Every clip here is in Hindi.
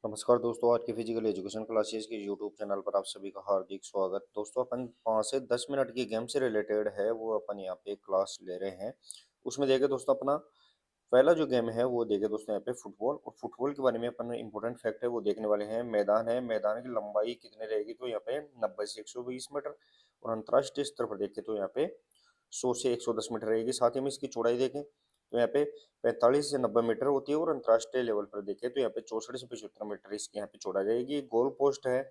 नमस्कार दोस्तों, आज की फिजिकल एजुकेशन क्लासेस के यूट्यूब चैनल पर आप सभी का हार्दिक स्वागत। दोस्तों, अपन 5 से 10 मिनट की गेम से रिलेटेड है वो अपन यहाँ पे क्लास ले रहे हैं। उसमें देखिए दोस्तों, अपना पहला जो गेम है वो देखिए दोस्तों यहाँ पे फुटबॉल। और फुटबॉल के बारे में अपन इंपॉर्टेंट फैक्ट है वो देखने वाले हैं। मैदान है, मैदान की लंबाई कितनी रहेगी, तो यहाँ पे 90 से 120 मीटर। और अंतर्राष्ट्रीय स्तर पर देखें तो यहाँ पे 100 से 110 मीटर रहेगी। साथ ही में इसकी चौड़ाई देखें तो यहाँ पे 45 से 90 मीटर होती है। और अंतर्राष्ट्रीय लेवल पर देखें तो यहाँ पे 64 से 75 मीटर इसकी यहाँ पे चौड़ाई रहेगी। गोल पोस्ट है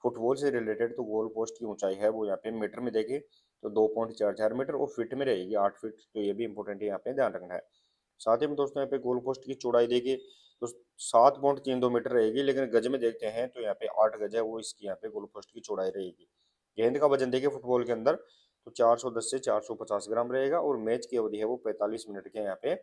फुटबॉल से रिलेटेड, तो गोल पोस्ट की ऊंचाई है वो यहाँ पे मीटर में देखें तो 2.44 मीटर और फीट में रहेगी 8 फीट। तो ये भी इंपॉर्टेंट है, यहाँ पे ध्यान रखना है। साथ ही में दोस्तों यहाँ पे गोल पोस्ट की चौड़ाई देखिए तो 7.32 मीटर रहेगी, लेकिन गज में देखते हैं तो यहाँ पे 8 गज है वो इसकी यहाँ पे गोल पोस्ट की चौड़ाई रहेगी। गेंद का वजन देखिए फुटबॉल के अंदर तो 410 से 450 ग्राम रहेगा। और मैच की अवधि है वो 45 मिनट के यहाँ पे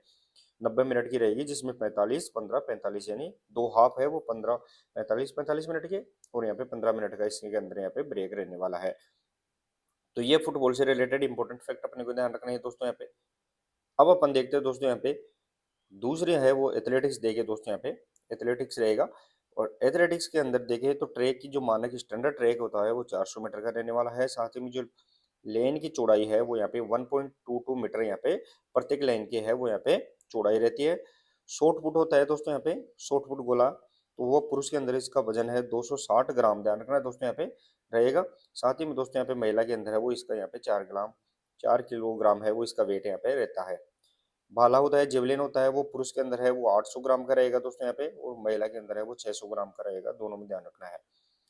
90 मिनट की रहेगी, जिसमें 45 15 45 यानी दो हाफ है वो 15 45 मिनट के। और यहाँ पे 15 मिनट का इसके अंदर यहाँ पे ब्रेक रहने वाला है। तो ये फुटबॉल से रिलेटेड इंपॉर्टेंट फैक्ट अपने को ध्यान रखना है दोस्तों यहाँ पे। अब अपन देखते हैं दोस्तों यहाँ पे दूसरे है वो एथलेटिक्स देखे दोस्तों यहाँ पे एथलेटिक्स रहेगा। और एथलेटिक्स के अंदर देखे तो ट्रैक की जो मानक स्टैंडर्ड ट्रैक होता है वो 400 मीटर का रहने वाला है। साथ ही में जो लेन की चौड़ाई है वो यहाँ पे 1.22 मीटर यहाँ पे प्रत्येक लाइन की है वो यहाँ पे चौड़ाई रहती है। शॉर्ट पुट होता है दोस्तों यहाँ पे शॉर्ट पुट गोला, तो वो पुरुष के अंदर इसका वजन है 260 ग्राम, ध्यान रखना है दोस्तों यहाँ पे रहेगा। साथ ही में दोस्तों यहाँ पे महिला के अंदर है वो इसका यहाँ पे 4 किलोग्राम है वो इसका वेट यहाँ पे रहता है। भाला होता है जेवलिन होता है वो पुरुष के अंदर है वो 800 ग्राम का रहेगा दोस्तों यहाँ पे, और महिला के अंदर है वो 600 ग्राम का रहेगा, दोनों में ध्यान रखना है।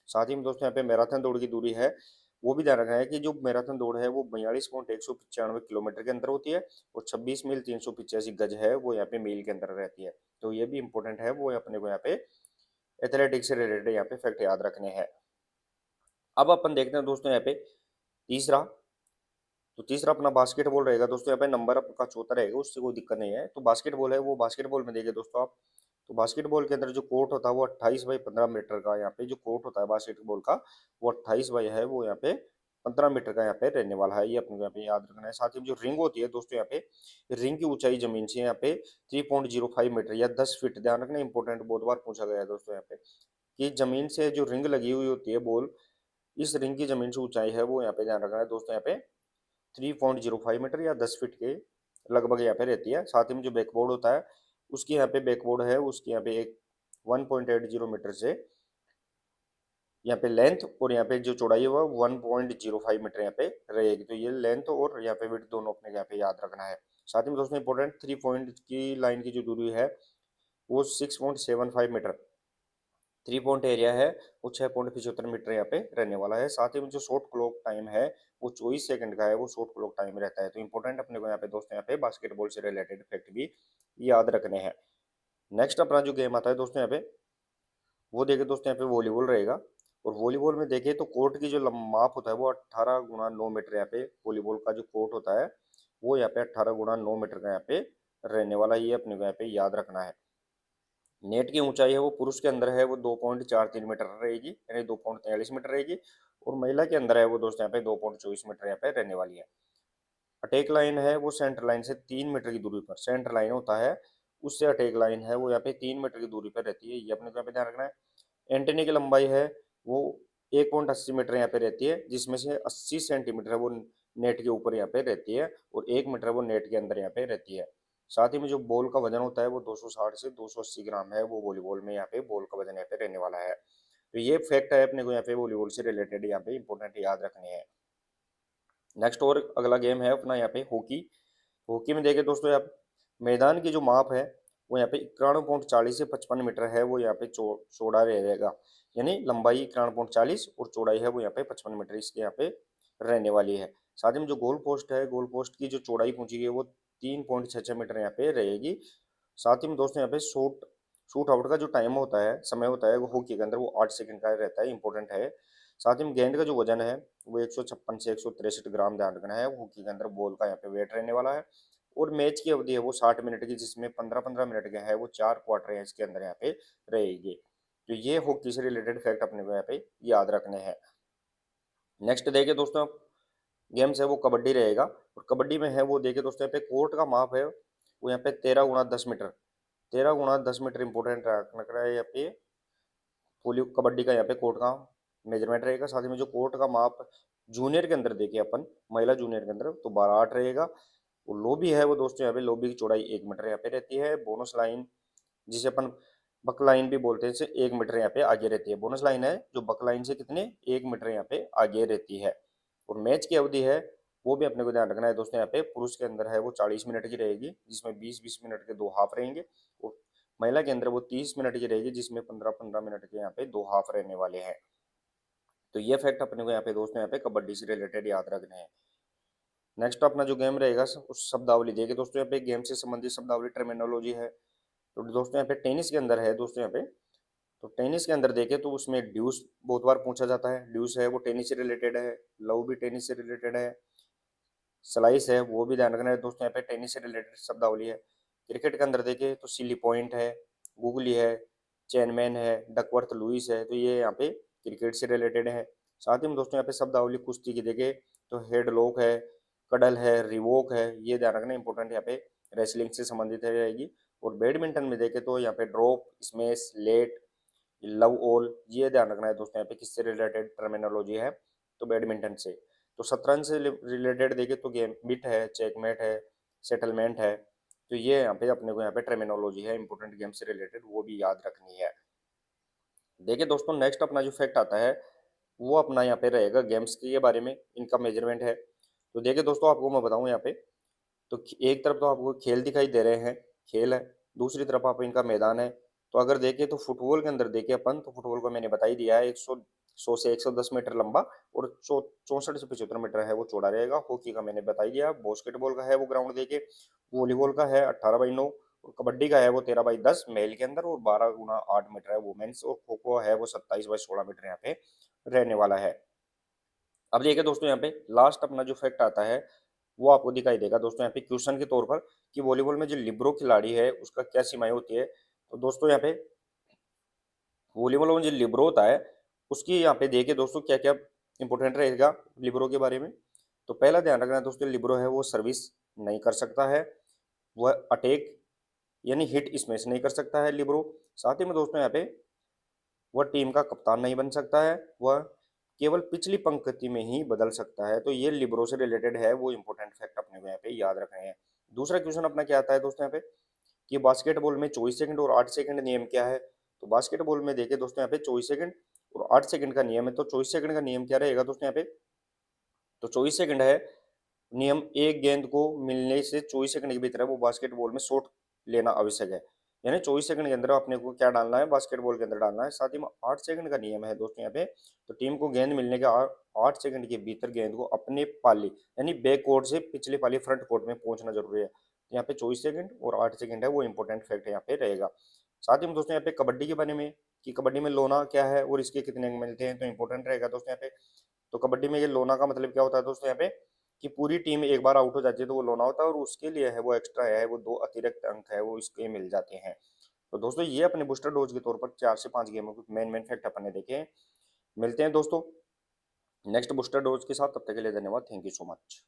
साथ ही में दोस्तों यहाँ पे मैराथन दौड़ की दूरी है वो भी ध्यान रखना है कि जो मैराथन दौड़ है वो 42.195 किलोमीटर के अंदर होती है। और 26 मील 385 गज है वो यहाँ पे मील के अंदर रहती है। तो ये भी इंपॉर्टेंट है वो अपने को यहाँ पे एथलेटिक्स से रिलेटेड यहाँ पे फैक्ट याद रखने हैं। अब अपन देखते हैं दोस्तों यहाँ पे तीसरा। तो तीसरा अपना बास्केटबॉल रहेगा दोस्तों। यहाँ पे नंबर आपका चौथा रहेगा, उससे कोई दिक्कत नहीं है। तो बास्केटबॉल है वो बास्केटबॉल में देखिए दोस्तों आप, तो बास्केटबॉल के अंदर जो कोर्ट होता है वो 28 बाई 15 मीटर का यहाँ पे जो कोर्ट होता है बास्केटबॉल का वो 28 बाई है वो यहाँ पे 15 मीटर का यहाँ पे रहने वाला है। ये अपने को यहाँ पे याद रखना है। साथ ही में जो रिंग होती है दोस्तों यहाँ पे रिंग की ऊंचाई जमीन से यहाँ पे 3.05 मीटर या 10 फीट, ध्यान रखना इंपॉर्टेंट, बहुत बार पूछा गया है दोस्तों यहाँ पे कि जमीन से जो रिंग लगी हुई होती है बॉल, इस रिंग की जमीन से ऊंचाई है वो यहाँ पे ध्यान रखना है दोस्तों यहाँ पे 3.05 मीटर या 10 फीट के लगभग यहाँ पे रहती है। साथ ही में जो बैकबोर्ड होता है उसकी यहाँ पे बैकबोर्ड है उसकी यहाँ पे एक 1.80 मीटर से यहाँ पे लेंथ और यहाँ पे जो चौड़ाई है वो 1.05 मीटर यहाँ पे रहेगी। तो ये लेंथ और यहाँ पे विड्थ दोनों अपने यहाँ पे याद रखना है। साथ ही में दोस्तों इंपॉर्टेंट 3 पॉइंट की लाइन की जो दूरी है वो 6.75 मीटर, 3 पॉइंट एरिया है वो 6.75 मीटर यहाँ पे रहने वाला है। साथ ही में जो शॉट क्लॉक टाइम है वो 24 सेकंड का है वो शॉट क्लॉक टाइम रहता है। तो इंपॉर्टेंट अपने को यहाँ पे दोस्तों यहाँ पे बास्केटबॉल से रिलेटेड फैक्ट भी याद रखने हैं। नेक्स्ट अपना जो गेम आता है दोस्तों यहाँ पे वो देखे दोस्तों यहाँ पे वॉलीबॉल रहेगा। और वॉलीबॉल में देखे तो कोर्ट की जो माप होता है वो 18 × 9 मीटर यहाँ पे वॉलीबॉल का जो कोर्ट होता है वो यहाँ पे 18 × 9 मीटर का यहाँ पे रहने वाला, ये अपने को यहाँ पे याद रखना है। नेट की ऊंचाई है वो पुरुष के अंदर है वो 2.43 मीटर रहेगी यानी 2.43 मीटर रहेगी। और महिला के अंदर है वो दोस्तों यहाँ पे 2.24 मीटर यहाँ पे रहने वाली है। अटैक लाइन है वो सेंटर लाइन से 3 मीटर की दूरी पर, सेंटर लाइन होता है उससे अटैक लाइन है वो यहाँ पे 3 मीटर की दूरी पर रहती है, ये अपने को यहाँ पे ध्यान रखना है। एंटेने की लंबाई है वो 1.80 मीटर यहाँ पे रहती है, जिसमें से 80 सेंटीमीटर है वो नेट के ऊपर यहाँ पे रहती है और 1 मीटर वो नेट के अंदर यहाँ पे रहती है। साथ ही में जो बॉल का वजन होता है वो 260 से 280 ग्राम है वो वॉलीबॉल में यहाँ पे बॉल का वजन यहाँ पे रहने वाला है। तो ये फैक्ट है अपने को यहाँ पे वॉलीबॉल से रिलेटेड यहाँ पे इंपॉर्टेंट याद रखने हैं। नेक्स्ट और अगला गेम है अपना यहाँ पे हॉकी। हॉकी में देखें दोस्तों आप, मैदान की जो माप है वो यहाँ पे 91.40 से 55 मीटर है वो यहाँ पे चौड़ा रहेगा, यानी लंबाई 91.40 और चौड़ाई है वो यहाँ पे 55 मीटर इसके यहाँ पे रहने वाली है। साथ ही में जो गोल पोस्ट है गोल पोस्ट की जो चौड़ाई पूछी गई है वो 3.66 मीटर यहाँ पे रहेगी। साथ ही में दोस्तों यहाँ पे शूट आउट का जो टाइम होता है समय होता है वो हॉकी के अंदर वो 8 सेकंड का रहता है, इंपॉर्टेंट है। साथ ही में गेंद का जो वजन है वो 156 से 163 ग्राम, ध्यान रखना है। हॉकी के अंदर बॉल का यहाँ पे वेट रहने वाला है। और मैच की अवधि है वो 60 मिनट की, जिसमें 15-15 मिनट के है वो 4 क्वार्टर है इसके अंदर यहाँ पे रहेगी। तो ये हॉकी से रिलेटेड फैक्ट अपने को यहाँ पे याद रखने हैं। नेक्स्ट देखिए दोस्तों गेम्स है वो कबड्डी रहेगा। और कबड्डी में है वो देखिए दोस्तों यहाँ पे कोर्ट का माप है वो यहाँ पे 13 × 10 मीटर, 13 × 10 मीटर इंपॉर्टेंट रखना है यहाँ पे। वॉली कबड्डी का यहाँ पे कोर्ट का मेजरमेंट रहेगा। साथ ही में जो कोर्ट का माप जूनियर के अंदर देखें अपन, महिला जूनियर के अंदर, तो 12-8 रहेगा। वो लॉबी है वो दोस्तों यहाँ पे लॉबी की चौड़ाई 1 मीटर यहाँ पे रहती है। बोनस लाइन जिसे अपन बक लाइन भी बोलते हैं, इसे 1 मीटर यहाँ पे आगे रहती है। बोनस लाइन है जो बक लाइन से कितने 1 मीटर यहाँ पे आगे रहती है। और मैच की अवधि है वो भी अपने को ध्यान रखना है दोस्तों। यहाँ पे पुरुष के अंदर है वो 40 मिनट की रहेगी, जिसमें 20-20 मिनट के 2 हाफ रहेंगे। और महिला के अंदर वो 30 मिनट की रहेगी, जिसमें 15-15 मिनट के यहाँ पे 2 हाफ रहने वाले हैं। तो ये फैक्ट अपने को यहाँ पे दोस्तों यहाँ पे कबड्डी से रिलेटेड याद रखने हैं। नेक्स्ट अपना जो गेम रहेगा उस शब्दावली देखिए दोस्तों। यहाँ पे गेम से संबंधित शब्दावली टर्मिनोलॉजी है। तो दोस्तों यहाँ पे टेनिस के अंदर है दोस्तों यहाँ पे, तो टेनिस के अंदर देखें तो उसमें ड्यूस बहुत बार पूछा जाता है। ड्यूस है वो टेनिस से रिलेटेड है। लव भी टेनिस से रिलेटेड है। स्लाइस है वो भी ध्यान रखना है दोस्तों, यहाँ पे टेनिस से रिलेटेड शब्दावली है। क्रिकेट के अंदर देखें तो सिली पॉइंट है, गूगली है, चैनमैन है, डकवर्थ लुइस है, तो ये यहाँ पे क्रिकेट से रिलेटेड है। साथ ही में दोस्तों यहाँ पे शब्दावली कुश्ती की देखें तो हेडलॉक है, कडल है, रिवोक है, ये ध्यान रखना इंपॉर्टेंट यहाँ पे रेसलिंग से संबंधित है रहेगी। और बैडमिंटन में देखें तो यहाँ पे drop, smash, let, love all, ये ध्यान रखना है दोस्तों यहाँ पे किससे रिलेटेड टर्मिनोलॉजी है, तो बैडमिंटन से। तो शतरंज से रिलेटेड देखें तो गेम बिट है, चेकमेट है, सेटलमेंट है, तो ये यहाँ पे अपने को यहाँ पे टर्मिनोलॉजी है इंपॉर्टेंट गेम से रिलेटेड, वो भी याद रखनी है। देखिए दोस्तों नेक्स्ट अपना जो फैक्ट आता है वो अपना यहाँ पे रहेगा गेम्स के बारे में, इनका मेजरमेंट है। तो देखिए दोस्तों आपको मैं बताऊँ यहाँ पे, तो एक तरफ तो आपको खेल दिखाई दे रहे हैं, खेल है, दूसरी तरफ आप इनका मैदान है। तो अगर देखें तो फुटबॉल के अंदर देखें अपन, तो फुटबॉल को मैंने बता ही दिया है 100 से 110 मीटर लंबा और 64 से 75 मीटर है वो चौड़ा रहेगा। हॉकी का मैंने बता ही दिया। बास्केटबॉल का है वो ग्राउंड देखे, वॉलीबॉल का है 18x9 और कबड्डी का है वो 13x10 मेल के अंदर और 12x8 मीटर है वुमेन्स। और खो खो है वो 27x16 मीटर यहाँ पे रहने वाला है। अब देखिए दोस्तों यहाँ पे लास्ट अपना जो फैक्ट आता है वो आपको दिखाई देगा दोस्तों यहाँ पे क्वेश्चन के तौर पर, कि वॉलीबॉल में जो लिब्रो खिलाड़ी है उसका क्या सीमाएं होती है। तो दोस्तों यहाँ पे वॉलीबॉल में जो लिब्रो होता है उसकी यहाँ पे देखिए दोस्तों क्या क्या इंपॉर्टेंट रहेगा लिब्रो के बारे में। तो पहला ध्यान रखना है दोस्तों, लिब्रो है वो सर्विस नहीं कर सकता है, वह अटैक यानी हिट स्मैश नहीं कर सकता है लिब्रो। साथ ही में दोस्तों यहाँ पे वह टीम का कप्तान नहीं बन सकता है, वह केवल पिछली पंक्ति में ही बदल सकता है। तो ये लिब्रो से रिलेटेड है वो इंपॉर्टेंट फैक्ट अपने को यहाँ पे याद रखने हैं। दूसरा क्वेश्चन अपना क्या आता है दोस्तों यहाँ पे, कि बास्केटबॉल में 24 सेकंड और 8 सेकंड नियम क्या है। तो बास्केटबॉल में देखिए दोस्तों यहाँ पे 24 सेकंड और 8 सेकंड का नियम है। तो 24 सेकंड का नियम क्या रहेगा दोस्तों यहाँ पे, तो 24 सेकंड है नियम, एक गेंद को मिलने से 24 सेकंड के भीतर है वो बास्केटबॉल में शॉट लेना आवश्यक है। यानी 24 सेकंड के अंदर अपने को क्या डालना है, बास्केटबॉल के अंदर डालना है। साथ ही में 8 सेकंड का नियम है दोस्तों यहाँ पे, तो टीम को गेंद मिलने के 8 सेकंड के भीतर गेंद को अपने पाली यानी बैक कोर्ट से पिछले पाली फ्रंट कोर्ट में पहुंचना जरूरी है। तो यहाँ पे 24 सेकंड और 8 सेकंड है वो इंपॉर्टेंट फैक्ट यहाँ पे रहेगा। साथ ही में दोस्तों यहाँ पे कबड्डी के बारे में, कि कबड्डी में लोना क्या है और इसके कितने अंक मिलते हैं, तो इंपॉर्टेंट रहेगा दोस्तों यहाँ पे। तो कबड्डी में ये लोना का मतलब क्या होता है दोस्तों यहाँ पे, कि पूरी टीम एक बार आउट हो जाती है तो वो लोना होता है और उसके लिए है वो एक्स्ट्रा है वो 2 अतिरिक्त अंक है वो इसके मिल जाते हैं। तो दोस्तों ये अपने बूस्टर डोज के तौर पर 4 से 5 गेमों के मेन मेन फैक्ट अपन ने देखे हैं। मिलते हैं दोस्तों नेक्स्ट बूस्टर डोज के साथ, तब तक के लिए धन्यवाद, थैंक यू सो मच।